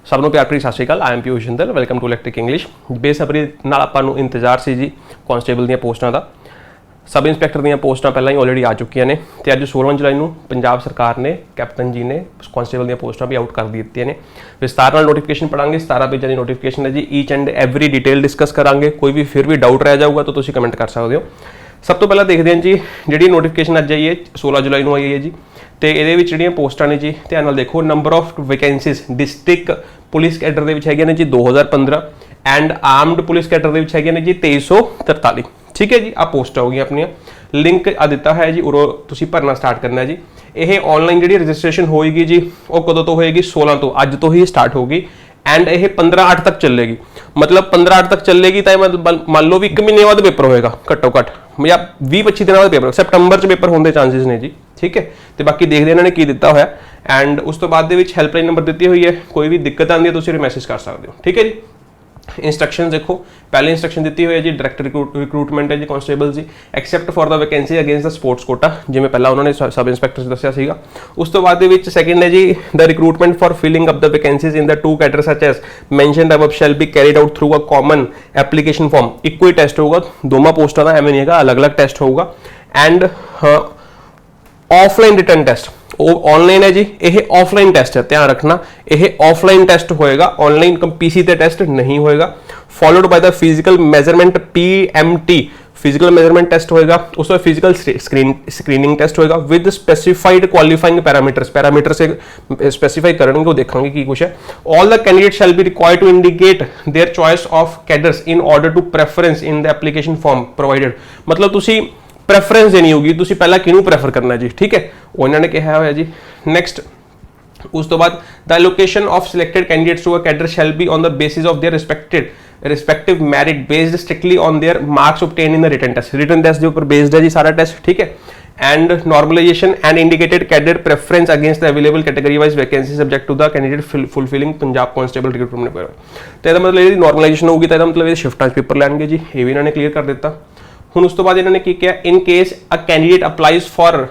ਸਭ ਨੂੰ ਪਿਆਰ ਭਰੀ ਸਤਿ ਸ਼੍ਰੀ ਅਕਾਲ। I am Piyush Jindal, welcome to electric English. ਬੇਸਬਰੀ ਨਾਲ ਆਪਾਂ ਨੂੰ ਇੰਤਜ਼ਾਰ ਸੀ ਜੀ ਕਾਂਸਟੇਬਲ ਦੀਆਂ ਪੋਸਟਾਂ ਦਾ। ਸਬ ਇੰਸਪੈਕਟਰ ਦੀਆਂ ਪੋਸਟਾਂ ਪਹਿਲਾਂ ਹੀ ਆਲਰੇਡੀ ਆ ਚੁੱਕੀਆਂ ਨੇ ਤੇ ਅੱਜ 16 ਜੁਲਾਈ ਨੂੰ ਪੰਜਾਬ ਸਰਕਾਰ ਨੇ ਕੈਪਟਨ ਜੀ ਨੇ ਕਾਂਸਟੇਬਲ ਦੀਆਂ ਪੋਸਟਾਂ ਵੀ ਆਊਟ ਕਰ ਦਿੱਤੀਆਂ ਨੇ। ਵਿਸਤਾਰ ਨਾਲ ਨੋਟੀਫਿਕੇਸ਼ਨ ਪੜਾਂਗੇ। 17 ਪੇਜਾਂ ਦੀ ਨੋਟੀਫਿਕੇਸ਼ਨ ਹੈ ਜੀ। Each and every detail discuss ਕਰਾਂਗੇ। ਕੋਈ ਵੀ ਫਿਰ ਵੀ ਡਾਊਟ ਰਹਿ ਜਾਊਗਾ ਤਾਂ ਤੁਸੀਂ ਕਮੈਂਟ ਕਰ ਸਕਦੇ ਹੋ। ਸਭ ਤੋਂ ਪਹਿਲਾਂ ਦੇਖਦੇ ਹਾਂ ਜੀ ਜਿਹੜੀ ਨੋਟੀਫਿਕੇਸ਼ਨ ਅੱਜ ਆਈ ਹੈ 16 ਜੁਲਾਈ ਨੂੰ ਆਈ ਹੈ ਜੀ ਤੇ ਇਹਦੇ ਵਿੱਚ ਜਿਹੜੀਆਂ ਪੋਸਟਾਂ ਨੇ ਜੀ ਧਿਆਨ ਨਾਲ ਦੇਖੋ। Number of vacancies district police cadre ਦੇ ਵਿੱਚ ਹੈਗੀਆਂ ਨੇ ਜੀ 2015 ਐਂਡ ਆਰਮਡ ਪੁਲਿਸ ਕੈਡਰ ਦੇ ਵਿੱਚ ਹੈਗੀਆਂ ਨੇ ਜੀ 2343। ਠੀਕ ਹੈ ਜੀ, ਆ ਪੋਸਟਾਂ ਹੋ ਗਈਆਂ ਆਪਣੀਆਂ। ਲਿੰਕ ਆ ਦਿੱਤਾ ਹੈ ਜੀ, ਉਰੋਂ ਤੁਸੀਂ ਭਰਨਾ ਸਟਾਰਟ ਕਰਨਾ ਹੈ ਜੀ। ਇਹ ਆਨਲਾਈਨ ਜਿਹੜੀ ਰਜਿਸਟ੍ਰੇਸ਼ਨ ਹੋਏਗੀ ਜੀ ਉਹ ਕਦੋਂ ਤੋਂ ਹੋਏਗੀ? 16 ਤੋਂ, ਅੱਜ ਤੋਂ ਹੀ ਸਟਾਰਟ ਹੋਗੀ ਐਂਡ ਇਹ 15/8 ਤੱਕ ਚੱਲੇਗੀ। ਮਤਲਬ 15/8 ਤੱਕ ਚੱਲੇਗੀ ਤਾਂ ਮੰਨ ਲਓ ਵੀ 1 ਮਹੀਨੇ ਬਾਅਦ ਪੇਪਰ ਹੋਏਗਾ ਘੱਟੋ ਘੱਟ, ਜਾਂ 20-25 ਦਿਨਾਂ ਬਾਅਦ ਪੇਪਰ, ਸੈਪਟੰਬਰ 'ਚ ਪੇਪਰ ਹੋਣ ਦੇ ਚਾਂਸਸ ਨੇ ਜੀ। ਠੀਕ ਹੈ, ਤੇ ਬਾਕੀ ਦੇਖਦੇ ਇਹਨਾਂ ਨੇ ਕੀ ਦਿੱਤਾ ਹੋਇਆ। ਐਂਡ ਉਸ ਤੋਂ ਬਾਅਦ ਦੇ ਵਿੱਚ ਹੈਲਪਲਾਈਨ ਨੰਬਰ ਦਿੱਤੀ ਹੋਈ ਹੈ। ਕੋਈ ਵੀ ਦਿੱਕਤ ਆਉਂਦੀ ਹੈ ਤੁਸੀਂ ਮੈਸੇਜ ਕਰ ਸਕਦੇ ਹੋ। ਠੀਕ ਹੈ ਜੀ। ਇੰਸਟਰਕਸ਼ਨ ਦੇਖੋ, ਪਹਿਲੇ ਇੰਸਟਰਕਸ਼ਨ ਦਿੱਤੀ ਹੋਈ ਹੈ ਜੀ ਡਾਇਰੈਕਟ ਰਿਕਰੂਟਮੈਂਟ ਹੈ ਜੀ constable ji, except for the vacancy against the sports quota, ਜਿਵੇਂ ਪਹਿਲਾਂ ਉਹਨਾਂ ਨੇ ਸਬ ਇੰਸਪੈਕਟਰ ਦੱਸਿਆ ਸੀਗਾ। ਉਸ ਤੋਂ ਬਾਅਦ ਦੇ ਵਿੱਚ ਸੈਕੰਡ ਹੈ ਜੀ the recruitment for filling up the vacancies in the 2 cadre such as mentioned above shall be carried out through a common application form. ਇੱਕੋ ਹੀ ਟੈਸਟ ਹੋਊਗਾ ਦੋਵਾਂ ਪੋਸਟਾਂ ਦਾ, ਐਵੇਂ ਨਹੀਂ ਹੈਗਾ, ਅਲੱਗ-ਅਲੱਗ ਟੈਸਟ ਹੋਊਗਾ। ਐਂਡ ਆਫਲਾਈਨ ਰਿਟਨ ਟੈਸਟ, ਉਹ ਆਨਲਾਈਨ ਹੈ ਜੀ, ਇਹ ਆਫਲਾਈਨ ਟੈਸਟ ਹੈ, ਧਿਆਨ ਰੱਖਣਾ ਇਹ ਆਫਲਾਈਨ ਟੈਸਟ ਹੋਏਗਾ, ਆਨਲਾਈਨ ਪੀਸੀ ਤੇ ਟੈਸਟ ਨਹੀਂ ਹੋਏਗਾ। Followed by the physical measurement PMT, physical measurement test ਹੋਏਗਾ। ਉਸ ਤੋਂ ਬਾਅਦ ਫਿਜ਼ੀਕਲ ਸਕਰੀਨਿੰਗ ਟੈਸਟ ਹੋਏਗਾ with specified qualifying parameters specify ਕਰਨਗੇ, ਉਹ ਦੇਖਾਂਗੇ ਕੀ ਕੁਛ ਹੈ। All the candidate shall be required to indicate their choice of cadres in order to preference in the application form provided. ਮਤਲਬ ਤੁਸੀਂ ਪ੍ਰੈਫਰੈਂਸ ਦੇਣੀ ਹੋਗੀ, ਤੁਸੀਂ ਪਹਿਲਾਂ ਕਿਹਨੂੰ ਪ੍ਰੈਫਰ ਕਰਨਾ ਜੀ। ਠੀਕ ਹੈ, ਉਹ ਇਹਨਾਂ ਨੇ ਕਿਹਾ ਹੋਇਆ ਜੀ। ਨੈਕਸਟ ਉਸ ਤੋਂ ਬਾਅਦ the location of selected candidates to a cadre shall be on the basis of their respective merit based strictly on their marks obtained in the written test। Written test ਦੇ ਉੱਪਰ ਬੇਸਡ ਹੈ ਜੀ ਸਾਰਾ test. ਠੀਕ ਹੈ, and normalization and indicated cadet preference against the available category wise vacancies subject to the candidate fulfilling Punjab constable recruitment program। ਤੇ ਇਹਦਾ ਮਤਲਬ ਇਹਦੀ ਨਾਰਮਲਾਈਜੇਸ਼ਨ ਹੋਊਗੀ ਤਾਂ ਇਹਦਾ ਮਤਲਬ ਇਹ ਸ਼ਿਫਟਾਂ 'ਚ ਪੇਪਰ ਲੈਣਗੇ ਜੀ, ਇਹ ਵੀ ਇਹਨਾਂ ਨੇ ਕਲੀਅਰ ਕਰ ਦਿੱਤਾ। ਹੁਣ ਉਸ ਤੋਂ ਬਾਅਦ ਇਹਨਾਂ ਨੇ ਕੀ ਕਿਹਾ, in case a candidate applies for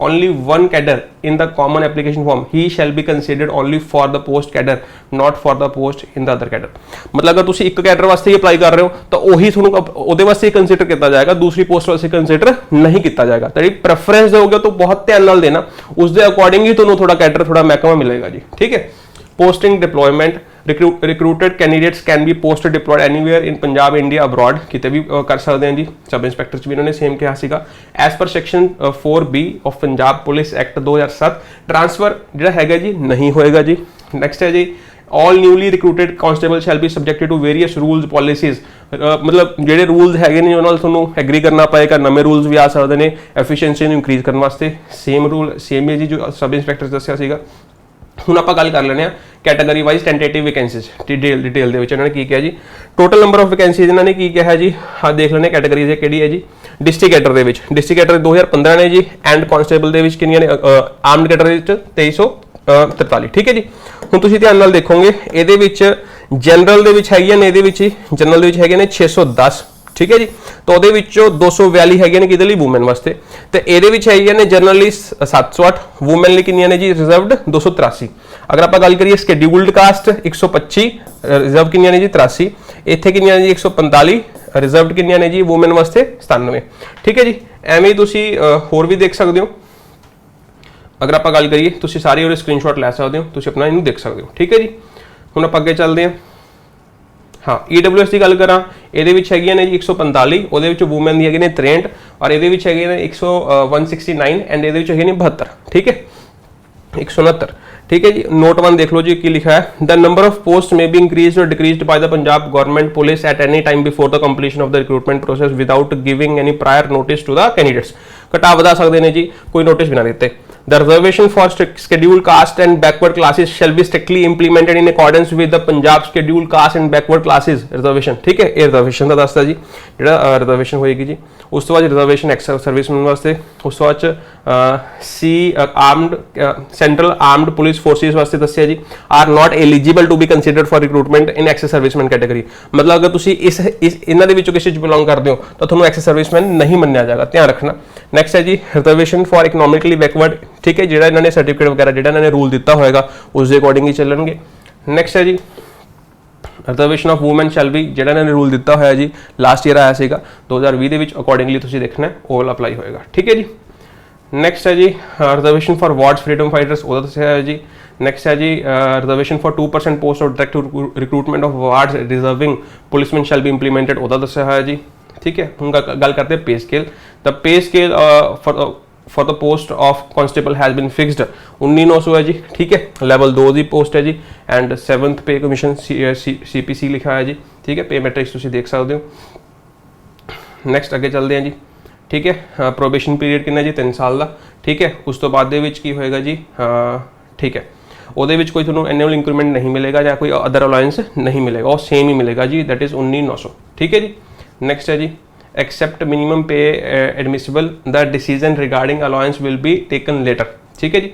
only one cadre in the common application form he shall be considered only for the post cadre not for the post in the other cadre। ਮਤਲਬ ਅਗਰ ਤੁਸੀਂ ਇੱਕ cadre ਵਾਸਤੇ ਹੀ apply ਕਰ ਰਹੇ ਹੋ ਤਾਂ ਉਹੀ ਤੁਹਾਨੂੰ ਉਹਦੇ ਵਾਸਤੇ ਹੀ ਕੰਸੀਡਰ ਕੀਤਾ ਜਾਏਗਾ, ਦੂਸਰੀ ਪੋਸਟ ਵਾਸਤੇ ਕੰਸੀਡਰ ਨਹੀਂ ਕੀਤਾ ਜਾਏਗਾ। ਤਾਂ ਜਿਹੜੀ ਪ੍ਰੈਫਰੈਂਸ ਦਿਓਗੇ ਤਾਂ ਬਹੁਤ ਧਿਆਨ ਨਾਲ ਦੇਣਾ, ਉਸ ਦੇ ਅਕੋਰਡਿੰਗ ਹੀ ਤੁਹਾਨੂੰ ਥੋੜਾ ਕੈਡਰ ਥੋੜਾ ਮਹਿਕਮਾ ਮਿਲੇਗਾ ਜੀ। ਠੀਕ ਹੈ। Posting deployment recruited candidates can be posted deployed anywhere in Punjab, India, abroad, ਕਿਤੇ ਵੀ ਕਰ ਸਕਦੇ ਹਾਂ ਜੀ। ਸਬ ਇੰਸਪੈਕਟਰ 'ਚ ਵੀ ਇਹਨਾਂ ਨੇ ਸੇਮ ਕਿਹਾ ਸੀਗਾ। As per section 4B of Punjab police act 2007 transfer ਜਿਹੜਾ ਹੈਗਾ ਜੀ ਨਹੀਂ ਹੋਏਗਾ ਜੀ। ਨੈਕਸਟ ਹੈ ਜੀ all newly recruited constable shall be subjected to various rules policies। ਮਤਲਬ ਜਿਹੜੇ ਰੂਲਸ ਹੈਗੇ ਨੇ ਉਹਨਾਂ ਨਾਲ ਤੁਹਾਨੂੰ ਐਗਰੀ ਕਰਨਾ ਪਏਗਾ, ਨਵੇਂ ਰੂਲਸ ਵੀ ਆ ਸਕਦੇ ਨੇ ਐਫੀਸ਼ੀਐਂਸੀ ਨੂੰ ਇਨਕਰੀਜ਼ ਕਰਨ ਵਾਸਤੇ। ਸੇਮ ਰੂਲ ਸੇਮ ਹੈ ਜੀ ਜੋ ਸਬ ਇੰਸਪੈਕਟਰ ਦੱਸਿਆ ਸੀਗਾ। ਹੁਣ ਆਪਾਂ ਗੱਲ ਕਰ ਲੈਂਦੇ ਹਾਂ category wise tentative vacancies detail ਦੇ ਵਿੱਚ ਇਹਨਾਂ ਨੇ ਕੀ ਕਿਹਾ ਜੀ। ਟੋਟਲ ਨੰਬਰ ਆਫ ਵੈਕੈਂਸੀਜ਼ ਇਹਨਾਂ ਨੇ ਕੀ ਕਿਹਾ ਜੀ, ਹਾਂ ਦੇਖ ਲੈਂਦੇ ਕੈਟਾਗਰੀਜ਼ ਕਿਹੜੀ ਹੈ ਜੀ। ਡਿਸਟ੍ਰਿਕਟ ਕੈਡਰ ਦੇ ਵਿੱਚ, ਡਿਸਟ੍ਰਿਕਟ ਕੈਡਰ 2015 ਨੇ ਜੀ ਐਂਡ ਕਾਂਸਟੇਬਲ ਦੇ ਵਿੱਚ ਕਿੰਨੀਆਂ ਨੇ? ਆਰਮਡ ਕੈਡਰ ਦੇ ਵਿੱਚ 2343। ਠੀਕ ਹੈ ਜੀ। ਹੁਣ ਤੁਸੀਂ ਧਿਆਨ ਨਾਲ ਦੇਖੋਗੇ ਇਹਦੇ ਵਿੱਚ ਜਨਰਲ ਦੇ ਵਿੱਚ ਹੈਗੀਆਂ ਨੇ, ਇਹਦੇ ਵਿੱਚ ਜਨਰਲ ਦੇ ਵਿੱਚ ਹੈਗੇ ਨੇ 610। ਠੀਕ ਹੈ ਜੀ, ਤਾਂ ਉਹਦੇ ਵਿੱਚੋਂ 242 ਹੈਗੇ ਨੇ ਕਿਹਦੇ ਲਈ? ਵੂਮਨ ਵਾਸਤੇ। ਤੇ ਇਹਦੇ ਵਿੱਚ ਹੈਗੀਆਂ ਨੇ ਜਨਰਲੀ 708, ਵੂਮਨ ਲਈ ਕਿੰਨੀਆਂ ਨੇ ਜੀ? ਰਿਜ਼ਰਵਡ 283। ਅਗਰ ਆਪਾਂ ਗੱਲ ਕਰੀਏ ਸ਼ਡਿਊਲਡ ਕਾਸਟ 125, ਰਿਜ਼ਰਵ ਕਿੰਨੀਆਂ ਨੇ ਜੀ? 83। ਇੱਥੇ ਕਿੰਨੀਆਂ ਨੇ ਜੀ? 145, ਰਿਜ਼ਰਵਡ ਕਿੰਨੀਆਂ ਨੇ ਜੀ ਵੂਮਨ ਵਾਸਤੇ? 97। ਠੀਕ ਹੈ ਜੀ। ਐਵੇਂ ਤੁਸੀਂ ਹੋਰ ਵੀ ਦੇਖ ਸਕਦੇ ਹੋ। ਅਗਰ ਆਪਾਂ ਗੱਲ ਕਰੀਏ ਤੁਸੀਂ ਸਾਰੀ ਉਹਦੇ ਸਕਰੀਨਸ਼ਾਟ ਲੈ ਸਕਦੇ ਹੋ, ਤੁਸੀਂ ਆਪਣਾ ਇਹਨੂੰ ਦੇਖ ਸਕਦੇ ਹੋ। ਠੀਕ ਹੈ ਜੀ। ਹੁਣ ਆਪਾਂ ਅੱਗੇ ਚੱਲਦੇ ਹਾਂ। ਹਾਂ, EWS ਦੀ ਗੱਲ ਕਰਾਂ, ਇਹਦੇ ਵਿੱਚ ਹੈਗੀਆਂ ਨੇ ਜੀ 145, ਉਹਦੇ ਵਿੱਚ ਵੂਮਨ ਦੀ ਹੈਗੇ ਨੇ 63 ਔਰ ਇਹਦੇ ਵਿੱਚ ਹੈਗੇ ਨੇ 169 ਐਂਡ ਇਹਦੇ ਵਿੱਚ ਹੈਗੇ ਨੇ 72। ਠੀਕ ਹੈ, 169। ठीक है जी। नोट 1 देख लो जी की लिखा है, the number of post may be increased or decreased by the Punjab government police at any time before the completion of the recruitment process without giving any prior notice to the candidates. घटा वधा सकते हैं जी कोई notice बिना देते। The reservation for scheduled caste and backward classes shall be strictly implemented in accordance with the Punjab scheduled caste and backward classes reservation। ठीक है, ये reservation का दसदा जी ਜਿਹੜਾ reservation ਹੋਏਗੀ ਜੀ। ਉਸ ਤੋਂ ਬਾਅਦ reservation ex servicemen ਵਾਸਤੇ, ਉਸ ਤੋਂ ਬਾਅਦ C armed central armed police forces ਵਾਸਤੇ ਦੱਸਿਆ ਜੀ are not eligible to be considered for recruitment in ex serviceman category। ਮਤਲਬ ਅਗਰ ਤੁਸੀਂ ਇਸ ਇਹਨਾਂ ਦੇ ਵਿੱਚੋਂ ਕਿਸੇ ਚ ਬਿਲੋਂਗ ਕਰਦੇ ਹੋ ਤਾਂ ਤੁਹਾਨੂੰ ex serviceman ਨਹੀਂ ਮੰਨਿਆ ਜਾਏਗਾ, ਧਿਆਨ ਰੱਖਣਾ। ਨੈਕਸਟ ਹੈ ਜੀ reservation for economically backward। ठीक है, ਜਿਹੜਾ ਇਹਨਾਂ ਨੇ ਸਰਟੀਫਿਕੇਟ ਵਗੈਰਾ ਜਿਹੜਾ ਇਹਨਾਂ ਨੇ ਰੂਲ ਦਿੱਤਾ ਹੋਏਗਾ ਉਸ ਦੇ ਅਕੋਰਡਿੰਗ ਹੀ ਚੱਲਣਗੇ। ਨੈਕਸਟ ਹੈ ਜੀ reservation of woman shell B, ਜਿਹੜਾ ਇਹਨਾਂ ਨੇ ਰੂਲ ਦਿੱਤਾ ਹੋਇਆ ਜੀ ਲਾਸਟ ਈਅਰ ਆਇਆ ਸੀਗਾ 2020 ਦੇ ਵਿੱਚ, ਅਕੋਰਡਿੰਗਲੀ ਤੁਸੀਂ ਦੇਖਣਾ ਉਹ ਵਾਲਾ ਅਪਲਾਈ ਹੋਏਗਾ। ਠੀਕ ਹੈ ਜੀ। ਨੈਕਸਟ ਹੈ ਜੀ reservation for wards freedom fighters, ਉਹਦਾ ਦੱਸਿਆ ਹੈ ਜੀ। ਨੈਕਸਟ ਹੈ ਜੀ reservation for 2% post or direct recruitment of wards reserving policeman shall be implemented, ਉਹਦਾ ਦੱਸਿਆ ਹੋਇਆ ਜੀ। ਠੀਕ ਹੈ। ਹੁਣ ਗੱਲ ਕਰਦੇ हैं pay scale. The pay scale for the post of constable has been fixed 19,900 है जी। ठीक है। लेवल 2 की पोस्ट है जी एंड 7th पे कमीशन CPC लिखा है जी। ठीक है। पे मैट्रिक्स तुसीं देख सकते हो। नैक्सट अगे चलते हैं जी। ठीक है। प्रोबेशन पीरियड कितना जी 3 साल का। ठीक है। उस तो बाद दे विच की होएगा जी, ठीक है, ਉਹਦੇ ਵਿੱਚ ਕੋਈ ਤੁਹਾਨੂੰ ਐਨੂਅਲ ਇੰਕਰੀਮੈਂਟ ਨਹੀਂ ਮਿਲੇਗਾ ਜਾਂ ਕੋਈ ਅਦਰ ਅਲਾਇੰਸ ਨਹੀਂ ਮਿਲੇਗਾ, ਉਹ ਸੇਮ ਹੀ ਮਿਲੇਗਾ ਜੀ, ਦੈਟ ਇਜ਼ 19,900। ਠੀਕ ਹੈ ਜੀ। ਨੈਕਸਟ ਹੈ ਜੀ except minimum pay admissible the decision regarding allowance will be taken later. ठीक है जी।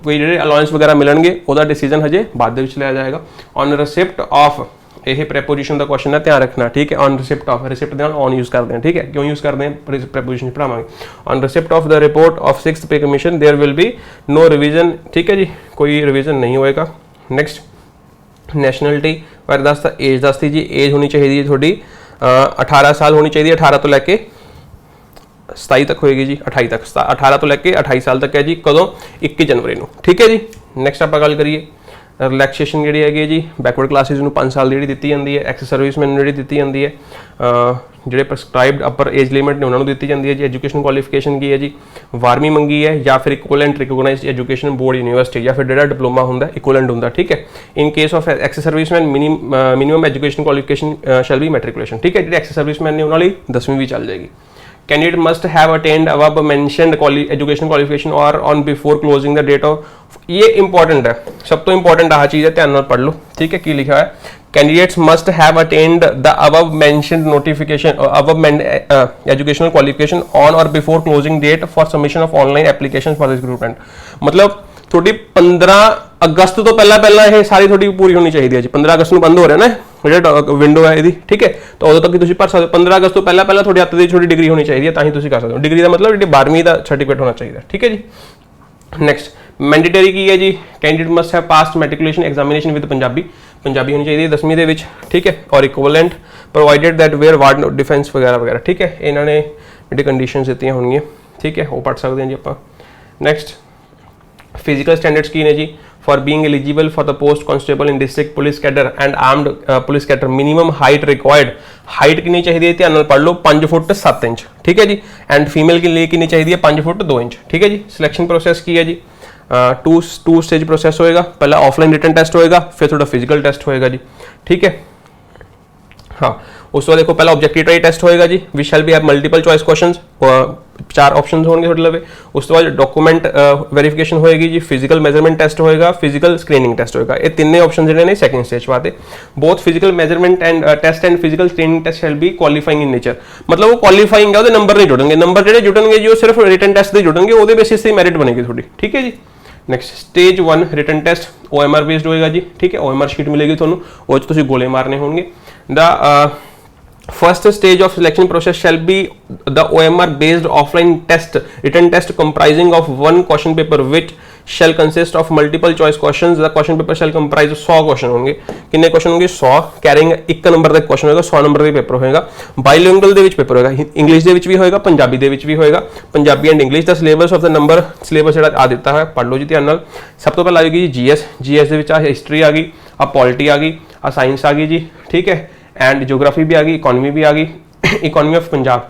कोई जो अलाउंस वगैरह मिलणगे ਉਹਦਾ डिसीजन हजे बाद ਦੇ ਵਿੱਚ ਲਿਆ ਜਾਏਗਾ। ऑन रिसिप्ट ऑफ, ਇਹ ਪ੍ਰੈਪੋਜੀਸ਼ਨ ਦਾ ਕੁਐਸਚਨ ਹੈ, ਧਿਆਨ ਰੱਖਣਾ। ਠੀਕ ਹੈ। ऑन रिसिप्ट ऑफ, रिसिप्ट ਦੇ ਨਾਲ ऑन यूज़ करते हैं। ठीक है। क्यों यूज़ करते हैं, प्रैपोजिशन पढ़ावांगे। On receipt of the report of 6th pay commission there will be no revision. ठीक है जी, कोई रिवीजन नहीं होएगा। नेक्स्ट नैशनलिटी बारे दसता, एज दसती जी, एज होनी चाहिए थोड़ी 18 साल होनी चाहिए, 18 तो लैके 27 तक होएगी जी, 28 तक, 18 तो लैके 28 साल तक है जी। कदों 21 जनवरी को। ठीक है जी। नैक्सट आप गल करिए रिलैक्सेशन जी है जी, बैकवर्ड क्लासिस में 5 साल की दी जाती है, एक्स सर्विसमैन जी दी जाती है, ਜਿਹੜੇ ਪ੍ਰਸਕ੍ਰਾਈਬਡ ਅਪਰ ਏਜ ਲਿਮਿਟ ਨੇ ਉਹਨਾਂ ਨੂੰ ਦਿੱਤੀ ਜਾਂਦੀ ਹੈ ਜੀ। ਐਜੂਕੇਸ਼ਨ ਕੁਆਲੀਫਿਕੇਸ਼ਨ ਕੀ ਹੈ ਜੀ, 12ਵੀਂ ਮੰਗੀ ਹੈ ਜਾਂ ਫਿਰ equivalent recognised education board university ਜਾਂ ਫਿਰ ਜਿਹੜਾ ਡਿਪਲੋਮਾ ਹੁੰਦਾ ਇਕੁਇਵਲੈਂਟ ਹੁੰਦਾ। ਠੀਕ ਹੈ। In case of ex serviceman minimum education qualification shall be matriculation. ਠੀਕ ਹੈ। ਜਿਹੜੇ ਐਕਸ ਸਰਵਿਸਮੈਨ ਨੇ ਉਹਨਾਂ ਲਈ 10ਵੀਂ ਵੀ ਚੱਲ ਜਾਏਗੀ। Candidate must have attend above mentioned education qualification or on before closing the date of, ये इंपॉर्टेंट है, सब तो इंपॉर्टेंट आ चीज़ है, ध्यान नाल पढ़ लो। ठीक है। की लिखा है, candidates must have attend the above mentioned notification above educational qualification on or before closing date for submission of online application for recruitment. मतलब थोड़ी 15 अगस्त तो पहला ये सारी थोड़ी पूरी होनी चाहिए है जी। 15 अगस्त में बंद हो रहा है ना जो विंडो है यदि। ठीक है। तो उदों तक तुसीं भर सकते हो। 15 अगस्त तो पहला थोड़ी हत्थ दी थोड़ी डिग्री होनी चाहिए, तां ही तुसीं कर सकते हो। डिग्री का मतलब जी 12वीं का सर्टिफिकेट होना चाहिए। ठीक है जी। नैक्सट मैंडेटरी की है जी, candidate must have pass matriculation examination with Punjabi होनी चाहिए 10वीं दे विच। ठीक है। और equivalent provided that where ward defence वगैरह वगैरह। ठीक है। इन्होंने जी कंडीशन दित्तियां होणगियां। ठीक है। वो पढ़ सकते हैं जी आप। नैक्सट फिजिकल स्टैंडर्ड्स की ने जी, for being eligible for the post constable in district police cadre and armed police cadre minimum height required, height कितनी चाहिए ध्यान नाल पढ़ लो 5 फुट 7 इंच। ठीक है जी। एंड फीमेल के लिए कितनी चाहिए 5 फुट 2 इंच। ठीक है जी। सिलेक्शन प्रोसेस की है जी, टू स्टेज प्रोसेस होएगा। पहला ऑफलाइन रिटन टेस्ट होएगा, फिर थोड़ा फिजिकल टेस्ट होएगा जी। ठीक है। हाँ, उस तो देखो पहला ऑब्जेक्टिव ट्राई टेस्ट होएगा जी, which shall be have multiple choice questions, 4 options होंगे थोड़े लवे। उस तो बाद डॉक्यूमेंट वेरिफिकेशन होएगी जी, फिजिकल मेजरमेंट टेस्ट होएगा, फिजिकल स्क्रीनिंग टेस्ट होएगा। ये तीनों ऑप्शन जिन्हें ने सेकंड स्टेज पाते। Both physical measurement and test and physical screening test shall be qualifying in nature. मतलब वो क्वालीफाइंग है, नंबर नहीं जुड़ेंगे, नंबर जो जुड़ेंगे जो सिर्फ रिटन टेस्ट से जुड़ेंगे, वो बेसिस से मेरिट बनेगी थोड़ी। ठीक है जी। Next stage 1 written test OMR based होएगा जी। ठीक है। OMR शीट मिलेगी थोनू, वो तुसीं गोले मारने होंगे। The first stage of selection process shall be the OMR based offline test written test comprising of 1 question paper which shall consist of multiple choice questions. The question paper shall comprise 100 question होंगे। कितने question होंगे 100, carrying 1 number का question होगा, 100 number का paper होगा। Bilingual दे विच paper होगा, English दे विच भी होगा, पंजाबी दे विच भी होगा। Punjabi and English the syllabus of the number syllabus जो आ दिता है पढ़ लो जी ध्यान नाल। सब तो पहले आएगी GS दे विच आ हिस्टरी आ गई, आ पॉलिटी आ गई, आ साइंस आ गई जी। ठीक है। एंड जियोग्राफी भी आ गई, इकोनॉमी भी आ गई, इकोनॉमी ऑफ पंजाब।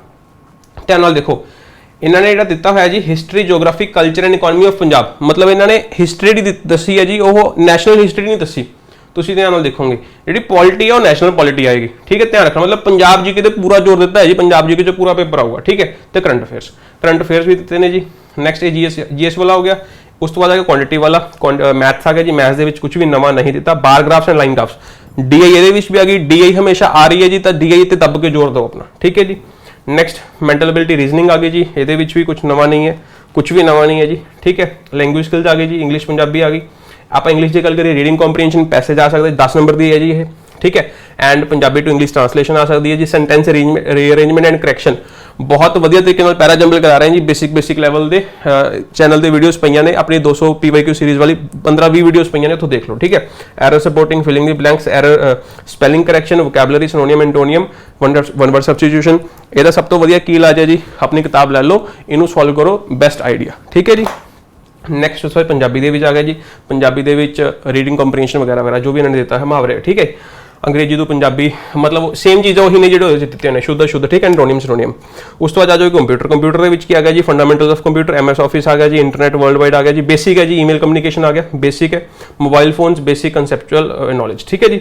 ध्यान नाल देखो, इन्होंने जो दिता है जी history geography culture and economy of Punjab, मतलब इन्होंने हिस्टरी जी दसी है जी, वो नैशनल हिस्टरी नहीं दसी। तुसीं ध्यान नाल देखोगे जी पॉलिटी है वो नैशनल पॉलिटी आएगी। ठीक है। ध्यान रखना, मतलब पंजाब जी के पूरा जोर दिता है जी, पंजाब जी के पूरा पेपर आऊगा। ठीक है। तो करंट अफेयर्स भी दिते हैं जी। नैक्सट GS वाला हो गया। उस तो बाद आएगा क्वांटिटी वाला, मैथ्स आ गया जी। मैथ्स के कुछ भी नवा नहीं दिता, बार graphs and line graphs. DI ये भी आ गई, DI हमेशा आ रही है जी, तो DI ते दब के जोर दो अपना। ठीक है जी। नैक्सट मेंटल एबिलिटी रीजनिंग आ गई जी, ये भी कुछ नवा नहीं है, कुछ भी नवा नहीं है जी। ठीक है। लैंग्वेज स्किल्स आ गई जी, इंग्लिश पंजाबी आ गई। आप इंग्लिश की गल करिए, रीडिंग कॉम्प्रीहेंशन पैसे जा सकते 10 नंबर की है जी ये। ठीक है। And Punjabi to English translation आ सकती है जी। सेंटेंस रीअरेंजमेंट एंड करैक्शन बहुत वधिया तरीके नाल पैरा जंबल करा रहे हैं जी। बेसिक लैवल के चैनल के वीडियोज़ पईयां ने अपनी 200 PYQ सीरीज़ वाली 15-20 वीडियोज़ पईयां ने, उत्थों देख लो, ठीक है। Error supporting, filling the blanks, error spelling correction, vocabulary, synonym, antonym, one word substitution, इहदा सब तो वधिया की इलाज है जी। अपनी किताब लै लो, इनू सॉल्व करो, बेस्ट आइडिया, ठीक है जी। नैक्सट सर पंजाबी दे विच आ गया जी। पंजाबी दे विच रीडिंग कंप्रीहेंशन वगैरह जो भी इन्होंने दिता है, मुहावरे, ठीक है। अंग्रेजी तो पंजाबी मतलब सेम चीज़ उही ने जो दिते हैं, शुद्ध, ठीक है, एंटोनियम सिनोनियम। उस तो बाद आ जाओ कंप्यूटर के विच की आ गया जी, fundamentals of computer, MS office आ गया जी, इंटरनेट वर्ल्ड वाइड आ गया जी, बेसिक है जी, ईमेल कम्युनिकेशन आ गया, बेसिक है, मोबाइल फोन्स, बेसिक कंसैप्चुअल नॉलेज, ठीक है जी।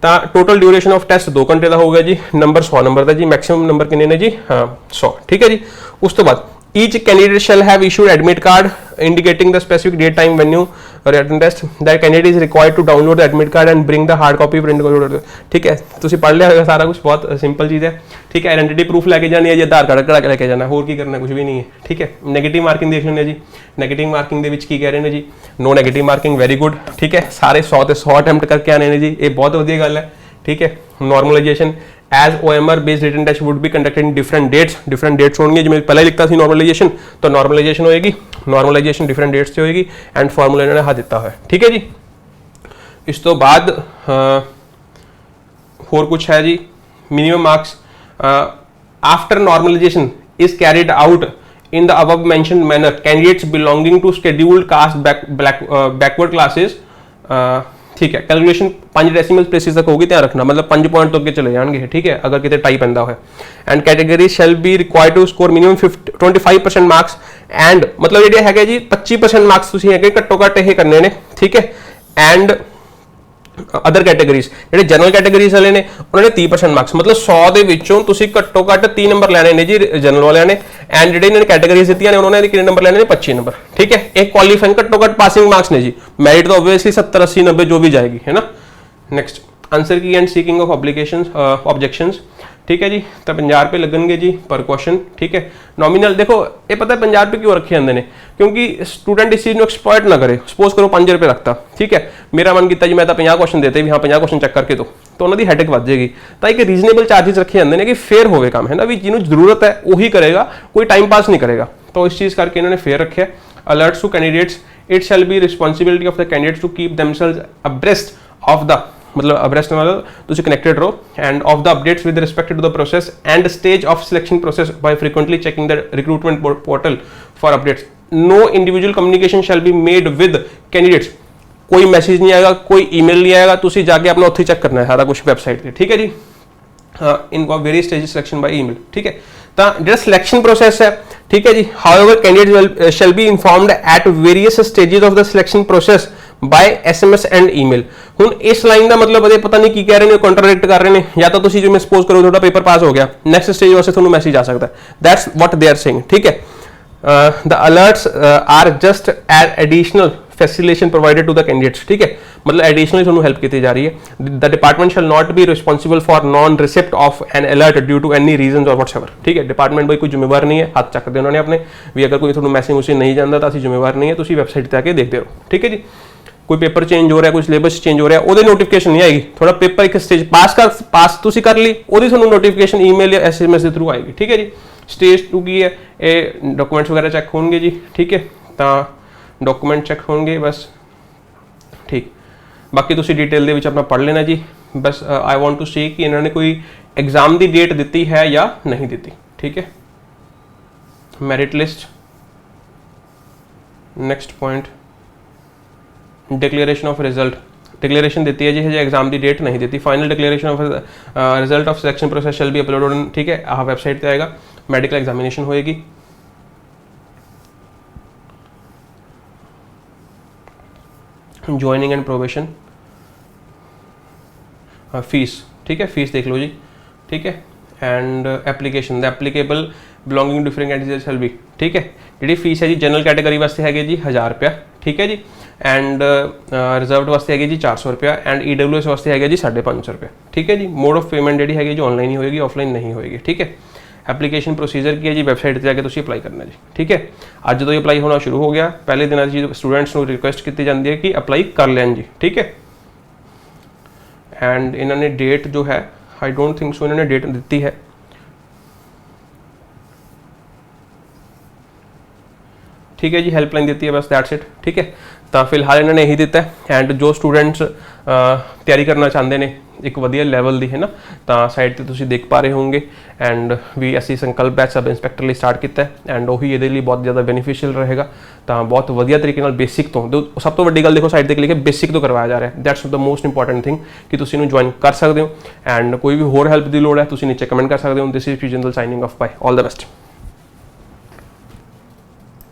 तो टोटल ड्यूरेशन ऑफ टेस्ट 2 घंटे का हो गया जी। नंबर 100 नंबर का जी, मैक्सिमम नंबर कितने ने जी, हाँ 100, ठीक है जी। उस तो बाद each candidate shall have issued admit card indicating the specific date, time, venue written test. That candidate is required to download the admit card and bring the hard copy print code, ठीक है। तुसी पढ़ लिया होगा सारा कुछ, बहुत simple चीज़ है, ठीक है। आइडेंटिटी प्रूफ लेके जानी है जी, आधार कार्ड कढ़ा के लेके जाना, होर की करना, कुछ भी नहीं है, ठीक है। नेगेटिव मार्किंग देख लेंगे जी। नेगेटिव मार्किंग दे विच की कह रहे हैं जी, no negative marking, very good, ठीक है। सारे 100 ते 100 अटैम्प्ट करके आने ने जी, ये बहुत वधिया गल है, ठीक है। Normalization as OMR based written test would be conducted in different dates होंगे, जिवें पहले लिखता सी नॉर्मलाइजेशन, तो नॉर्मलाइजेशन होएगी, नॉर्मलाइजेशन डिफरेंट डेट्स से होएगी, एंड फॉर्मूला इन्होंने हाँ दिता है, ठीक है जी। इस तो बाद होर कुछ है जी। Minimum marks after normalisation is carried out in the above mentioned manner, candidates belonging to scheduled caste backward classes, ठीक है। कैलकुलेशन 5 डेसिमल प्लेसेस तक होगी, ध्यान रखना, मतलब 5 पॉइंट तो अगे चले जाएंगे, ठीक है, अगर कितने टाइप पैंदा है। And category shall be required to score minimum 25% marks, and मतलब ये है जी 25% मार्क्स तुसीं है घट्टो घट्ट ये करने ने, ठीक है। एंड अदर कैटेगरीज ਜਿਹੜੇ जनरल कैटेगरीज वाले ने उन्होंने 30% मार्क्स, मतलब 100 ਦੇ ਵਿੱਚੋਂ ਤੁਸੀਂ ਘੱਟੋ ਘੱਟ 30 ਨੰਬਰ ਲੈਣੇ ਨੇ ਜੀ जनरल वालिਆਂ ने। एंड ਜਿਹੜੇ ਇਹਨਾਂ ਨੇ कैटेगरीज ਦਿੱਤੀਆਂ ਨੇ ਉਹਨਾਂ ਨੇ ਕਿੰਨੇ ਨੰਬਰ ਲੈਣੇ ਨੇ, 25 नंबर, ठीक है। एक क्वालिफाइंग घੱਟੋ घੱਟ पासिंग मार्क्स ने जी, मेरिट तो ऑब्वियसली 70 80 90 जो भी जाएगी, है ना। नेक्स्ट आंसर की एंड सीकिंग ऑफ ऑब्जेक्शंस, ठीक है जी। तो 50 रुपये लगेंगे जी पर क्वेश्चन, ठीक है। नॉमिनल देखो ये पता है 50 रुपये क्यों रखे जाते हैं, क्योंकि स्टूडेंट इस चीज़ को एक्सप्लॉइट ना करे। सपोज करो 5 रुपये रखता, ठीक है, मेरा मन किया जी मैं तो 50 क्वेश्चन देते भी, हाँ 50 क्वेश्चन चेक करके तो उन्होंने हैडेक बढ़ जाएगी। तो एक रीजनेबल चार्जेस रखे जाते हैं कि फेयर होवे काम, है ना, भी जिन्होंने जरूरत है वही करेगा, कोई टाइम पास नहीं करेगा। तो इस चीज़ करके इन्होंने फेयर रखे। Alerts to candidates, it shall be responsibility of the candidates to keep themselves abreast of the, मतलब अब्रेस्ट मतलब तुसी कनेक्टेड रहो, and of the updates with respect to the process and stage of selection process by frequently checking the recruitment portal for updates. No individual communication shall be made with candidates, कोई message नहीं आएगा, कोई email नहीं आएगा, तुसी जाके अपना उत्थे चेक करना है सारा कुछ वेबसाइट पे, ठीक है जी। इनको various stages selection by email, ठीक है। तो जो सिलेक्शन प्रोसेस है, ठीक है जी, however candidates shall be informed at various stages of the selection process by SMS and email. हुण इस लाइन का मतलब अदे पता नहीं की कह रहे हैं, कॉन्ट्राडिक्ट कर रहे हैं, या तो तुसी जो मैं सपोज करो थोड़ा पेपर पास हो गया, नेक्स्ट स्टेज वास्ते थोड़ा मैसेज आ सकता है, that's what they are saying, ठीक है। The alerts are just additional facilitation provided to the candidates, ठीक है, मतलब एडिशनली थोड़ा हेल्प की जा रही है। The department shall not be responsible for non receipt of an alert due to any reason or whatsoever, ठीक है। डिपार्टमेंट भाई कोई जिम्मेवार नहीं है, हाथ चकते उन्होंने अपने भी, अगर कोई थोड़ा मैसेज मुझे नहीं जाता तो असं जिम्मेवार नहीं है, तुम वैबसाइट पर आके देखते रहो, ठीक है जी। कोई पेपर चेंज हो रहा है, कोई सिलेबस चेंज हो रहा है, वो नोटिफिकेशन नहीं आएगी, थोड़ा पेपर एक स्टेज पास तुसी कर ली, वो नोटिफिकेशन ईमेल या SMS के थ्रू आएगी, ठीक है जी। स्टेज 2 की है, ये डॉक्यूमेंट्स वगैरह चेक होंगे जी, ठीक है, तो डॉक्यूमेंट चेक होंगे बस, ठीक। बाकी तुसी डिटेल दे विच अपना पढ़ लेना जी। बस आई वांट टू सी कि इन्होंने कोई एग्जाम की डेट दी है या नहीं दी, ठीक है। Merit list, next point declaration of result, declaration दी है जी, हजे एग्जाम की डेट नहीं दी। Final declaration of result of selection process shall be uploaded, ठीक है, आह वैबसाइट पर आएगा। मेडिकल एग्जामिनेशन होएगी, ज्वाइनिंग एंड प्रोबेशन, फीस, ठीक है, फीस देख लो जी, ठीक है। And application, the applicable belonging different categories shall be, ठीक है। जी फीस है जी जनरल कैटेगरी वास्ते है जी 1000 रुपया, ठीक है जी। एंड रिजर्व वास्ते है जी 400 रुपया, एंड EWS वास्ते है जी 550 रुपया, ठीक है जी। मोड ऑफ पेमेंट जी है जो ऑनलाइन ही होगी, ऑफलाइन नहीं होगी, ठीक है। एप्लीकेशन प्रोसीजर की है जी, वैबसाइट पर जाके अप्लाई करना जी, ठीक है। अज तो अप्लाई होना शुरू हो गया, पहले दिन जी स्टूडेंट्स को रिक्वेस्ट की जाती है कि अप्लाई कर लें जी, ठीक है। एंड इन्होंने डेट जो है आई डोंट थिंक सो इन्होंने डेट दी है, ठीक है जी, हेल्पलाइन दी है बस, दैट्स इट। ठीक है, तो फिलहाल इन्होंने यही दिता है। एंड जो स्टूडेंट्स तैयारी करना चाहते हैं एक वधिया लैवल की है ना, तो साइड पर तुम देख पा रहे होंगे। एंड भी असी संकल्प बैच सब इंस्पैक्टर लिए स्टार्ट किया एंड वही ये बहुत ज़्यादा बेनीफिशियल रहेगा। तो बहुत वधिया तरीके बेसिक तो सब तो वड्डी गल देखो साइड पर लिखे बेसिक तो करवाया जा रहा है, that's the most important thing कि तुम इन्हू ज्वाइन कर सकते हो। एंड कोई भी होर हैल्प की लोड़ है तुम नीचे कमेंट कर सकते हो। This is Jindal signing off, bye, all the best.